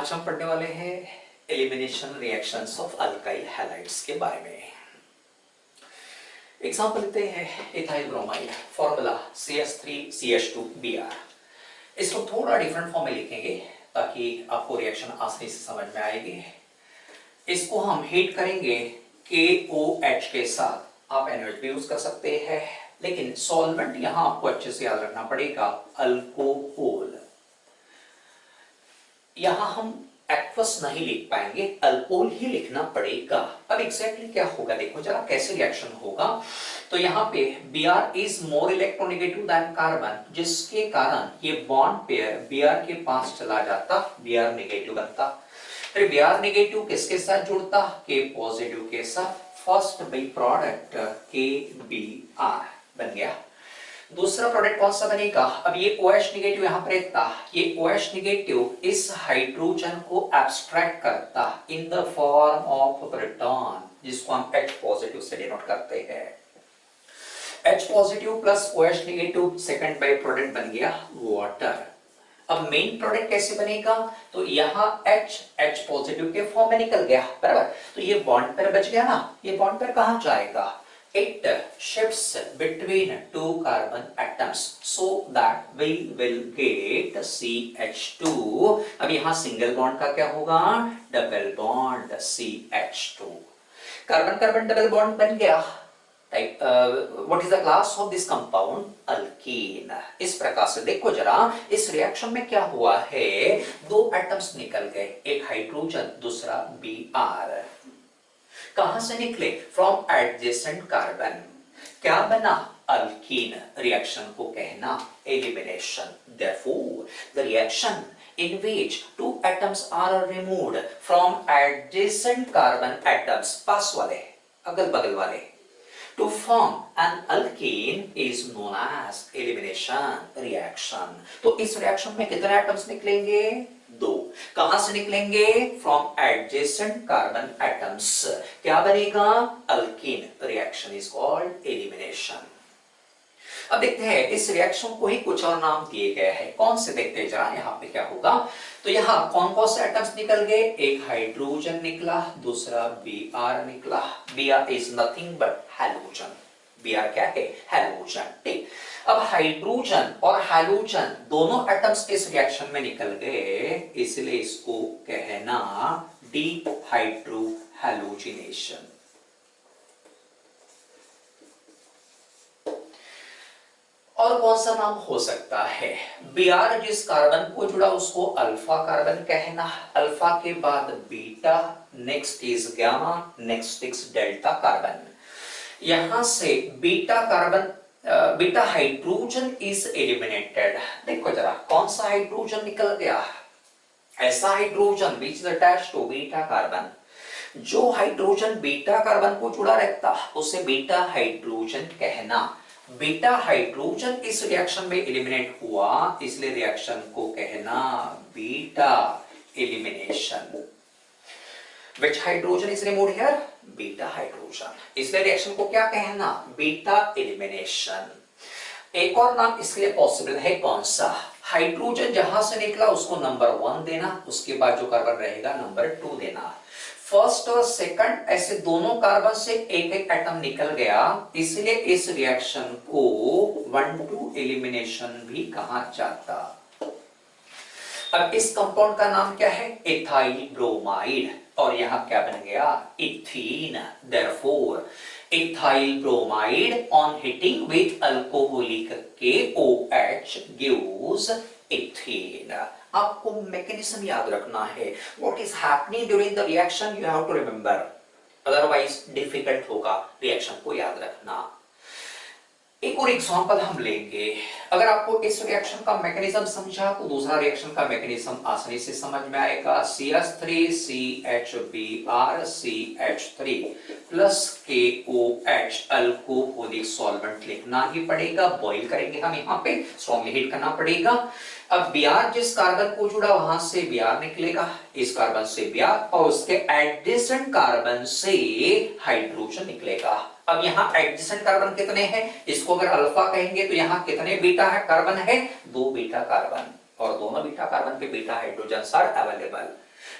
आज हम पढ़ने वाले हैं elimination reactions of alkyl halides के बारे में। एग्जांपल लेते हैं इथाइल ब्रोमाइड, फॉर्मूला CH3CH2Br। इसको थोड़ा डिफरेंट फॉर्म में लिखेंगे ताकि आपको रिएक्शन आसानी से समझ में आएगी। इसको हम हीट करेंगे KOH के साथ। आप NaOH भी यूज कर सकते हैं, लेकिन सॉल्वेंट यहां आपको अच्छे से याद रखना पड़ेगा अल्कोहल। यहां हम एक्वस नहीं लिख पाएंगे, अल्कोहल ही लिखना पड़ेगा। अब एग्जैक्टली क्या होगा देखो जरा कैसे रिएक्शन होगा। तो यहाँ पे Br is more electronegative than carbon, जिसके कारण ये बॉन्ड पेयर Br के पास चला जाता, Br नेगेटिव बनता। फिर Br नेगेटिव किसके साथ जुड़ता, K पॉजिटिव के साथ। फर्स्ट बाई प्रोडक्ट KBr बन गया। दूसरा प्रोडक्ट कौन सा बनेगा, अब ये OH नेगेटिव यहां पर रहता, ये OH नेगेटिव इस हाइड्रोजन को एब्स्ट्रैक्ट करता in the form of proton, जिसको हम H पॉजिटिव से डिनोट करते हैं। H positive plus OH negative second by product बन गया वाटर। अब मेन प्रोडक्ट कैसे बनेगा, तो यहाँ H पॉजिटिव के फॉर्म में निकल गया, बराबर। तो ये बॉन्ड पेयर बच गया ना, ये बॉन्ड पेयर कहां जाएगा, it shifts between two carbon atoms so that we will get CH2। अब यहाँ सिंगल बॉन्ड का क्या होगा, double bond CH2। Carbon carbon double bond बन गया। What is the class of this compound, alkyne. इस प्रकार से देखो जरा इस रिएक्शन में क्या हुआ है, दो एटम्स निकल गए, एक हाइड्रोजन दूसरा Br। कहां से निकले, फ्रॉम एडजेसेंट कार्बन। क्या बना, अल्कीन। रिएक्शन को कहना elimination. Therefore the reaction in which two atoms are removed from adjacent carbon atoms, पास वाले अगल बगल वाले, to form an alkene is known as elimination reaction। तो इस रिएक्शन में कितने एटम्स निकलेंगे, दो। कहां से निकलेंगे, फ्रॉम एडजेसेंट कार्बन एटम्स। क्या बनेगा, alkyne. Reaction is called elimination. अब देखते हैं इस रिएक्शन को ही कुछ और नाम दिए गए हैं, कौन से देखते हैं जरा यहाँ पे क्या होगा। तो यहाँ कौन कौन से एटम्स निकल गए, एक हाइड्रोजन निकला, दूसरा Br निकला। Br is nothing but halogen. Br क्या है, हैलोजन। ठीक, अब हाइड्रोजन और हैलोजन दोनों एटम्स इस रिएक्शन में निकल गए, इसलिए इसको कहना डिहाइड्रो हैलोजिनेशन। और कौन सा नाम हो सकता है, Br जिस कार्बन को जुड़ा उसको अल्फा कार्बन कहना, अल्फा के बाद beta, next is gamma, next is delta carbon. यहां से beta carbon, beta hydrogen is eliminated. देखो जरा कौन सा हाइड्रोजन निकल गया, ऐसा hydrogen which is attached to beta carbon. जो हाइड्रोजन बीटा कार्बन को जुड़ा रहता उसे बीटा हाइड्रोजन कहना। बीटा हाइड्रोजन इस रिएक्शन में एलिमिनेट हुआ, इसलिए रिएक्शन को कहना beta elimination. Which hydrogen is removed here? Beta hydrogen, इसलिए रिएक्शन को क्या कहना, बीटा एलिमिनेशन। एक और नाम इसके लिए पॉसिबल है, कौन सा, हाइड्रोजन जहां से निकला उसको नंबर 1 देना, उसके बाद जो कार्बन रहेगा नंबर 2 देना। फर्स्ट और सेकंड ऐसे दोनों कार्बन से एक एक एटम निकल गया, इसलिए इस रिएक्शन को 1-2 एलिमिनेशन भी कहा जाता। अब इस कंपाउंड का नाम क्या है, इथाइल ब्रोमाइड, और यहां क्या बन गया, ethene. Therefore ethyl bromide on heating with alcoholic KOH gives ethene. आपको मैकेनिज्म याद रखना है, what is happening during the reaction you have to remember, otherwise difficult होगा रिएक्शन को याद रखना। एक और एग्जांपल हम लेंगे, अगर आपको इस रिएक्शन का मैकेनिज्म समझा तो दूसरा रिएक्शन का मैकेनिज्म आसानी से समझ में आएगा। CH3CH2Br CH3 plus KOH alcoholic solvent लिखना ही पड़ेगा, बॉइल करेंगे हम यहाँ पे, स्ट्रॉन्गली हीट करना पड़ेगा। अब Br जिस कार्बन को जुड़ा वहां से Br निकलेगा, इस कार्बन से Br, और उसके एडजेसेंट कार्बन से हाइड्रोजन निकलेगा। अब यहाँ एडजेसेंट कार्बन कितने हैं, इसको अगर अल्फा कहेंगे तो यहाँ कितने बीटा कार्बन है, 2 बीटा कार्बन, और दोनों बीटा कार्बन पे बीटा हाइड्रोजन आर अवेलेबल।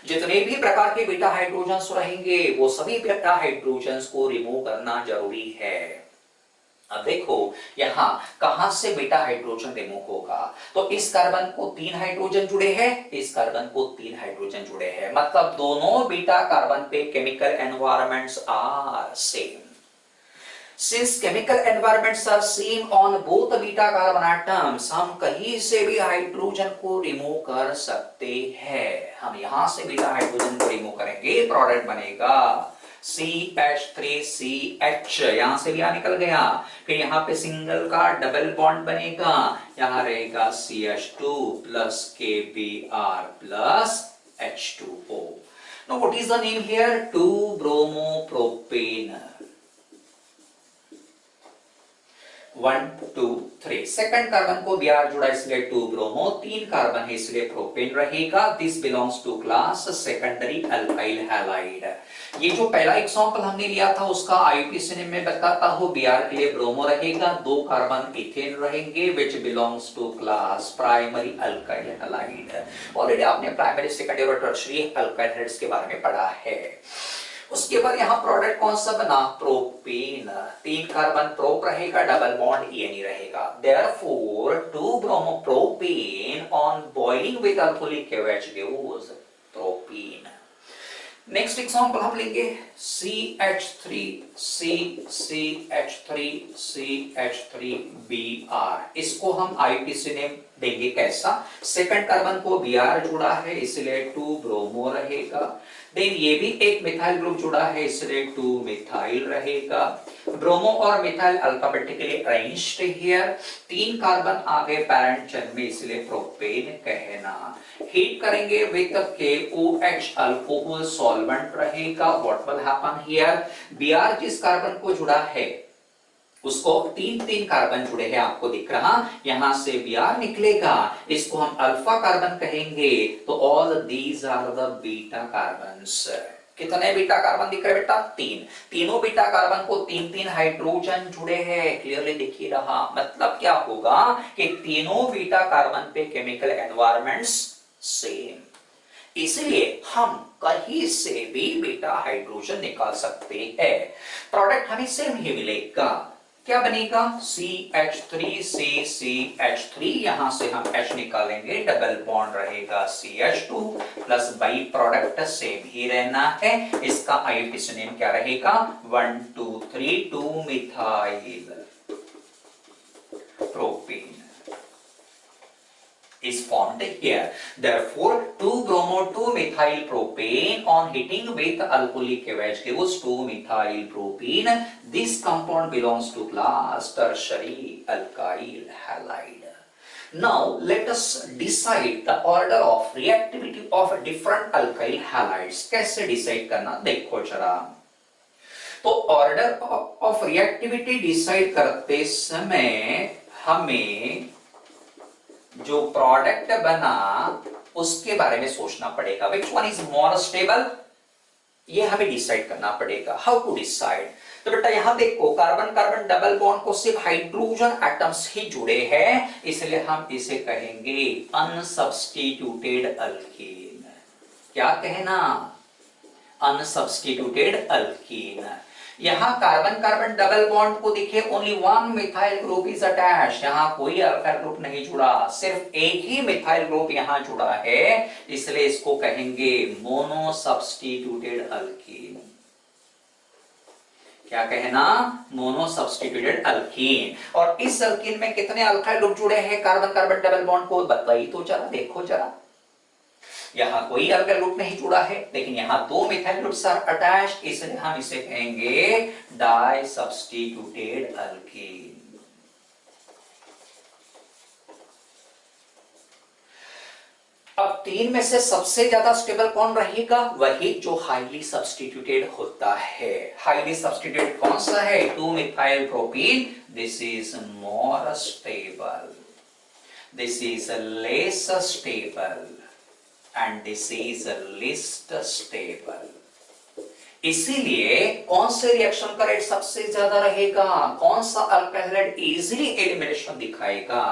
जितने भी प्रकार के बीटा हाइड्रोजन्स रहेंगे वो सभी बीटा हाइड्रोजन्स को रिमूव करना जरूरी है। अब देखो यहां कहां से बीटा हाइड्रोजन रिमूव होगा, तो इस कार्बन को 3 हाइड्रोजन जुड़े हैं, इस कार्बन को 3 हाइड्रोजन जुड़े हैं, मतलब दोनों बीटा कार्बन पे chemical environments are same. Since chemical environments are same on both beta carbon atoms, हम कहीं से भी हाइड्रोजन को रिमूव कर सकते हैं। हम यहां से बीटा हाइड्रोजन को रिमूव करेंगे, प्रोडक्ट बनेगा CH3CH, यहां से भी निकल गया, फिर यहां पे सिंगल का डबल बॉन्ड बनेगा, यहां रहेगा CH2 plus KBr plus H2O। Now what is the name here? 2-bromopropane। 1 2 3 second carbon को Br जुड़ा इसलिए 2 ब्रोमो, 3 कार्बन है इसलिए प्रोपेन रहेगा। This belongs to class secondary alkyl halide. ये जो पहला एग्जांपल हमने लिया था उसका आईयूपीएसी नेम में बताता हूं, Br के लिए ब्रोमो रहेगा, 2 कार्बन इथेन रहेंगे which belongs to class primary alkyl halide. Already आपने प्राइमरी सेकेंडरी और टर्शियरी अल्काइल हैलाइड्स के बारे में पढ़ा है। उसके बाद यहाँ प्रोडक्ट कौन सा बना? प्रोपेन, 3 कार्बन प्रोप रहेगा, डबल बॉन्ड एनी रहेगा। Therefore 2-bromopropane on boiling with alcoholic KOH gives propane. Next example हम लेंगे CH3CCH3CH3Br। इसको हम आईयूपीएसी नेम देंगे कैसा? सेकंड कार्बन को Br जुड़ा है इसलिए 2 ब्रोमो रहेगा, देन ये भी एक मिथाइल ग्रुप जुड़ा है इसलिए 2 मिथाइल रहेगा। ब्रोमो और methyl alphabetically arranged here, 3 carbon आगे पैरेंट चेन में इसलिए प्रोपेन कहना। हीट करेंगे विद KOH अल्कोहल सॉल्वेंट रहेगा। What will happen here? Br जिस कार्बन को जुड़ा है उसको 3 कार्बन जुड़े हैं, आपको दिख रहा, यहां से Br निकलेगा, इसको हम अल्फा कार्बन कहेंगे। तो all these are the beta carbons. कितने बीटा कार्बन दिख रहे बेटा? 3। तीनों बीटा कार्बन को 3 हाइड्रोजन जुड़े हैं, क्लियरली दिख ही रहा। मतलब क्या होगा कि तीनों बीटा कार्बन पे केमिकल एनवायरनमेंट्स सेम, इसलिए हम कहीं से भी बीटा हाइड्रोजन निकाल सकते हैं। प्रोडक्ट हमें सेम ही मिलेगा। क्या बनेगा? CH3CCH3, यहां से हम H निकालेंगे, डबल बॉन्ड रहेगा CH2 plus by product same ही रहना है। इसका आईयूपीएसी नेम क्या रहेगा? 1 2 3 2 methyl propane is formed here. Therefore 2-bromo-2-methyl propane on heating with alcoholic KOH gives 2-methyl propane. This compound belongs to class tertiary alkyl halide. Now let us decide the order of reactivity of different alkyl halides. कैसे decide करना देखो जरा। तो order of reactivity decide करते समय हमें जो product बना उसके बारे में सोचना पड़ेगा। Which one is more stable? ये हमें डिसाइड करना पड़ेगा। How to decide? तो बेटा यहां देखो, कार्बन कार्बन डबल बॉन्ड को सिर्फ हाइड्रोजन एटम्स ही जुड़े हैं, इसलिए हम इसे कहेंगे अनसब्स्टिट्यूटेड अल्कीन। क्या कहना? अनसब्स्टिट्यूटेड अल्कीन। यहां कार्बन कार्बन डबल बॉन्ड को देखिए, only 1 methyl group is attached, यहां कोई अल्काइल ग्रुप नहीं जुड़ा, सिर्फ एक ही मिथाइल ग्रुप यहां जुड़ा है, इसलिए इसको कहेंगे मोनो सब्स्टिट्यूटेड अल्कीन। क्या कहना? Mono substituted alkyne. और इस अल्कीन में कितने अल्काइल ग्रुप जुड़े हैं कार्बन कार्बन डबल बॉन्ड को? बताइए तो जरा, देखो जरा। यहां कोई अल्काइल ग्रुप नहीं जुड़ा है, लेकिन यहां 2 मिथाइल ग्रुप्स आर अटैच्ड, इसलिए हम इसे कहेंगे डाई सब्स्टिट्यूटेड अल्कीन। अब 3 में से सबसे ज्यादा स्टेबल कौन रहेगा? वही जो हाईली सब्स्टिट्यूटेड होता है। हाईली सब्स्टिट्यूटेड कौन सा है? 2 methyl propene. This is more stable, this is less stable and this is least stable. इसीलिए कौन से रिएक्शन का रेट सबसे ज्यादा रहेगा, कौन सा अल्काइल हैलाइड इजीली एलिमिनेशन दिखाएगा,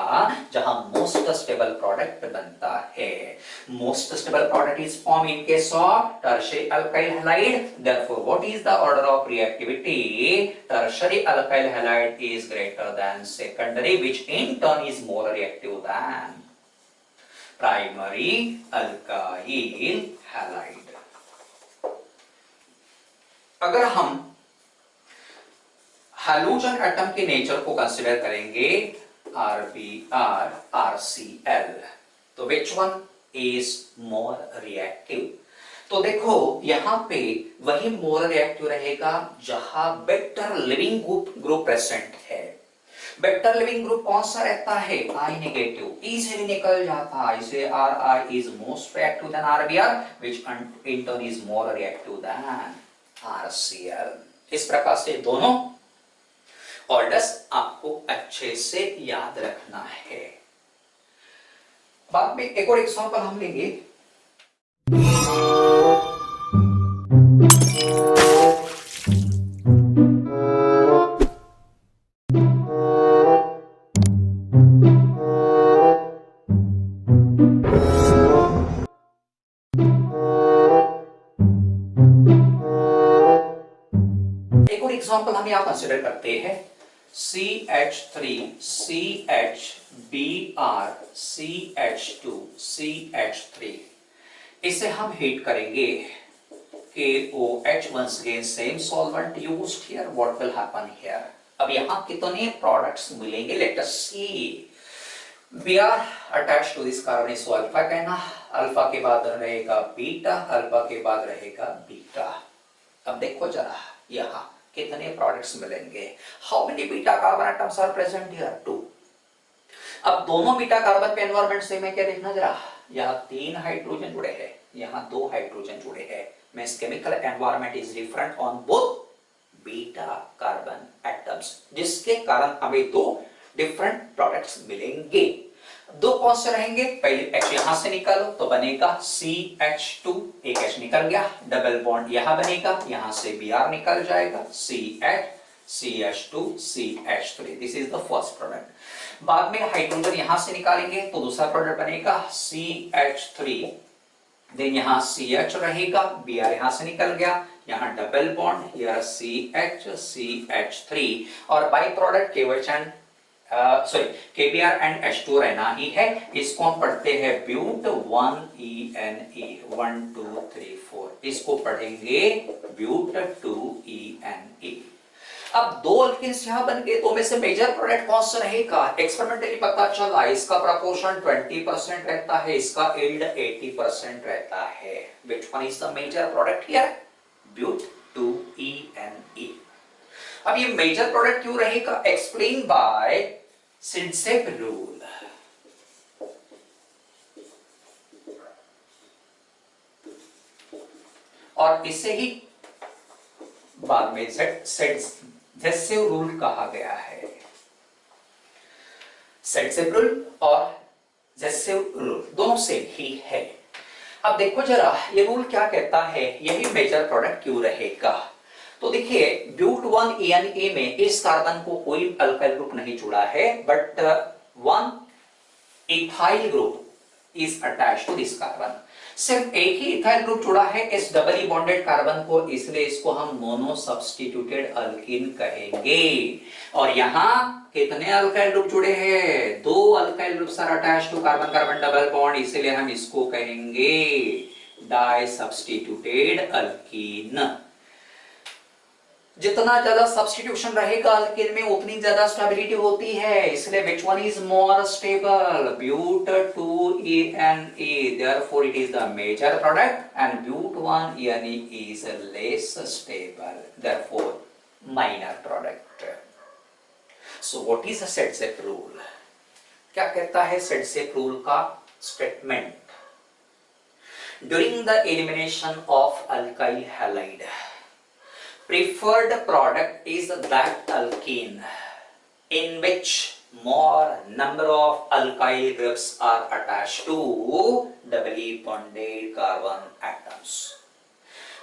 जहां मोस्ट स्टेबल प्रोडक्ट बनता है। Most stable product is form in case of tertiary alkyl halide, therefore what is the order of reactivity, tertiary alkyl halide is greater than secondary which in turn is more reactive than primary alkyl halide. अगर हम halogen atom के nature को consider करेंगे RBr RCl, तो which one is more reactive, तो देखो यहां पे वही मोर रिएक्टिव रहेगा जहां बेटर लिविंग ग्रुप प्रेजेंट है। बेटर लिविंग ग्रुप कौन सा रहता है, I नेगेटिव, इजीली निकल जाता है, इसे Ri is most reactive than RBr which in turn is more reactive than RCl। इस प्रकार से दोनों ऑर्डर्स आपको अच्छे से याद रखना है। बाद में एक और एग्जांपल हम लेंगे। एग्जांपल हम यहां कंसीडर करते हैं CH3 CHBr CH2 CH3, इसे हम हीट करेंगे KOH, once again same solvent used here, what will happen here, अब यहां कितने प्रोडक्ट्स मिलेंगे, let us see. Br attached to this carbon is alpha कहना, अल्फा के बाद रहेगा बीटा, अल्फा के बाद रहेगा बीटा। अब देखो जरा यहां कितने प्रोडक्ट्स मिलेंगे, how many beta carbon atoms are present here, 2। अब दोनों बीटा कार्बन के एनवायरनमेंट से मैं क्या देखना जरा, यहाँ 3 हाइड्रोजन जुड़े हैं, यहाँ 2 हाइड्रोजन जुड़े हैं, means chemical environment is different on both beta carbon atoms, जिसके कारण हमें 2 डिफरेंट प्रोडक्ट्स मिलेंगे। 2 कौन से रहेंगे, पहले H यहां से निकालो तो बनेगा CH2, एक H निकल गया, डबल बॉन्ड यहां बनेगा, यहां से Br निकल जाएगा, CH CH2 CH3, this is the first product. बाद में हाइड्रोजन यहां से निकालेंगे तो दूसरा प्रोडक्ट बनेगा CH3, देन यहां CH रहेगा, Br यहां से निकल गया, यहां double bond, here CH CH3, और by product KOH KBr and H2 रहना ही है। इसको हम पढ़ते हैं ब्यूट 1ENE 1 2 3 4, इसको पढ़ेंगे ब्यूट 2ENE। अब 2 अल्केन्स यहां बन गए, तो में से मेजर प्रोडक्ट कौन सा रहेगा, एक्सपेरिमेंटली पता चला इसका प्रोपोर्शन 20% रहता है, इसका यील्ड 80% रहता है। Which one is the major product here, but 2ENE। अब ये मेजर प्रोडक्ट क्यों रहेगा, एक्सप्लेन बाय सिडसेप रूल। और इसे ही बाद में सेडसेप रूल कहा गया है। सेडसेप रूल और जेसेप रूल दोनों सेम ही है। अब देखो जरा ये रूल क्या कहता है, यही मेजर प्रोडक्ट क्यों रहेगा, तो देखिए ब्यूट 1ENE में इस कार्बन को कोई अल्काइल ग्रुप नहीं जुड़ा है, but 1 ethyl group is attached to this carbon, सिर्फ एक ही इथाइल ग्रुप जुड़ा है इस डबली बॉन्डेड कार्बन को, इसलिए इसको हम मोनो सब्स्टिट्यूटेड अल्कीन कहेंगे। और यहाँ कितने अल्काइल ग्रुप जुड़े हैं, 2 alkyl groups are attached to carbon carbon double bond, इसलिए हम इसको कहेंगे डाई सब्स्टिट्यूटेड अल्कीन। जितना ज्यादा सब्स्टिट्यूशन रहेगा अल्कीन में उतनी ज्यादा स्टेबिलिटी होती है, इसलिए which one is more stable, ब्यूट 2ENE, therefore it is the major product and ब्यूट 1ENE is less stable, therefore minor product. So what is the Sedgwick rule? क्या कहता है Sedgwick rule का statement, during the elimination of alkyl halide, preferred product is that alkene in which more number of alkyl groups are attached to doubly bonded carbon atoms.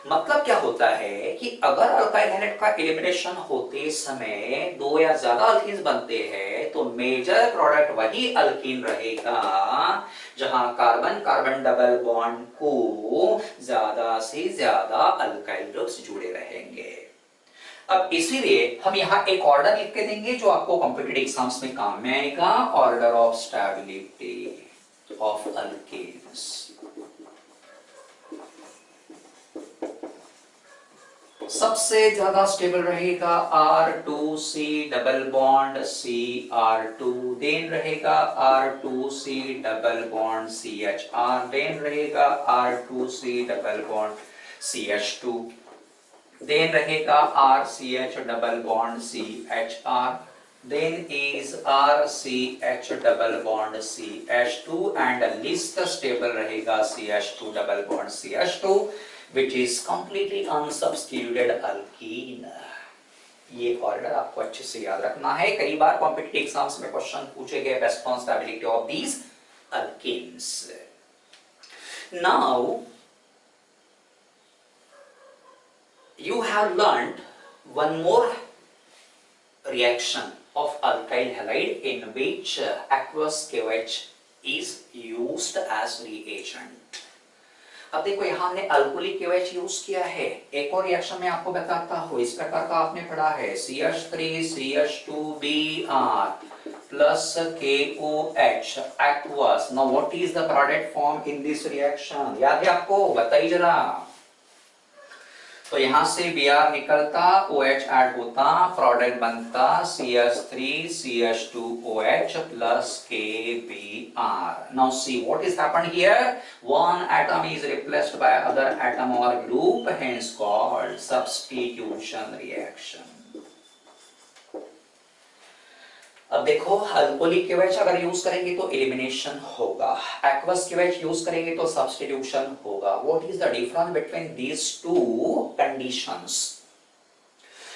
मतलब क्या होता है कि अगर अल्काइल हैलाइड का एलिमिनेशन होते समय दो या ज्यादा अल्कीन्स बनते हैं तो मेजर प्रोडक्ट वही अल्कीन रहेगा जहां कार्बन कार्बन डबल बॉन्ड को ज्यादा से ज्यादा अल्काइल ग्रुप्स जुड़े रहेंगे। अब इसीलिए हम यहां एक ऑर्डर लिख के देंगे जो आपको कॉम्पिटिटिव एग्जाम्स में काम में आएगा, order of stability of alkenes. सबसे ज्यादा स्टेबल रहेगा R2C double bond CR2, then रहेगा R2C double bond CHR, then रहेगा R2C double bond CH2, then रहेगा RCH double bond CHR, then is RCH double bond CH2 and least stable रहेगा CH2 double bond CH2 which is completely unsubstituted alkene। ये order आपको अच्छे से याद रखना है, कई बार कॉम्पिटिटिव एग्जाम्स में क्वेश्चन पूछे गए best on stability of these alkenes। Now you have learned one more reaction of alkyl halide in which aqueous KOH is used as reagent। अब देखो यहाँ हमने अल्कोहलिक KOH यूज किया है, एक और रिएक्शन में आपको बताता हूँ, इस प्रकार का आपने पढ़ा है CH3CH2Br plus KOH aqueous। Now what is the product form in this reaction? याद है आपको, बताइए जरा। तो यहां से Br निकलता, OH ऐड होता, प्रोडक्ट बनता CH3CH2OH plus KBr। Now see what is happened here, one atom is replaced by other atom or group, hence called substitution reaction। अब देखो अल्कोहलिक KOH अगर यूज करेंगे तो एलिमिनेशन होगा, एक्वस KOH यूज करेंगे तो सब्स्टिट्यूशन होगा। What is the difference between these two conditions?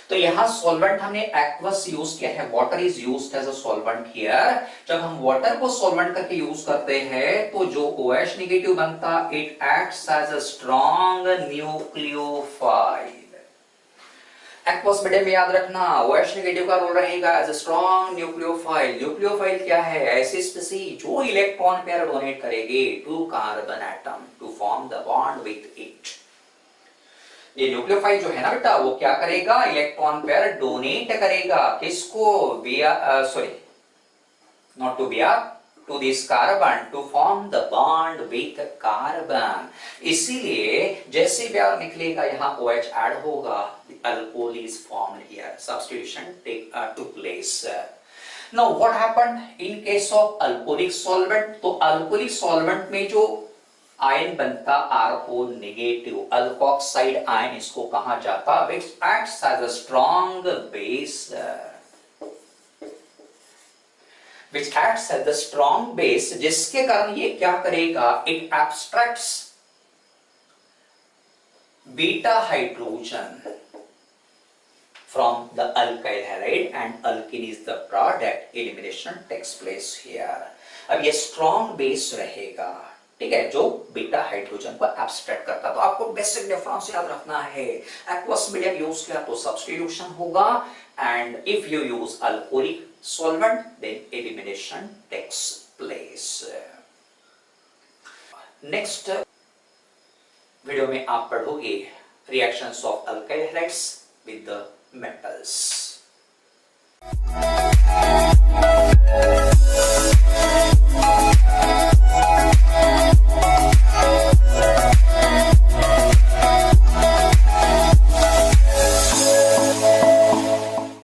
तो यहां सॉल्वेंट हमने एक्वस यूज किया है, water is used as a solvent here. जब हम वाटर को सॉल्वेंट करके यूज करते हैं तो जो OH नेगेटिव बनता, it acts as a strong nucleophile. Aqueous medium में याद रखना OH नेगेटिव का रोल रहेगा as a strong nucleophile. Nucleophile क्या है? ऐसी स्पीशीज जो इलेक्ट्रॉन पेयर डोनेट करेगी to carbon atom to form the bond with it. ये न्यूक्लियोफाइल जो है ना बेटा, वो क्या करेगा? इलेक्ट्रॉन पेयर डोनेट करेगा, किसको? not to Br, to this carbon to form the bond with carbon। इसीलिए जैसे Br निकलेगा यहाँ OH ऐड होगा, alcohol is formed here, substitution took place। Now what happened in case of alcoholic solvent? तो alcoholic solvent में जो ion बनता RO negative, alkoxide ion इसको कहा जाता, which acts as a strong base, which acts as the strong base, जिसके कारण ये क्या करेगा? It abstracts beta hydrogen from the alkyl halide and alkene is the product, elimination takes place here। अब ये strong base रहेगा, ठीक है, जो बीटा हाइड्रोजन को एब्स्ट्रैक्ट करता। तो आपको बेसिक डिफरेंस याद रखना है, एक्वस मीडियम यूज किया तो सब्स्टिट्यूशन होगा, and if you use alcoholic solvent then elimination takes place। Next video में आप पढ़ोगे reactions of alkyl halides with the metals।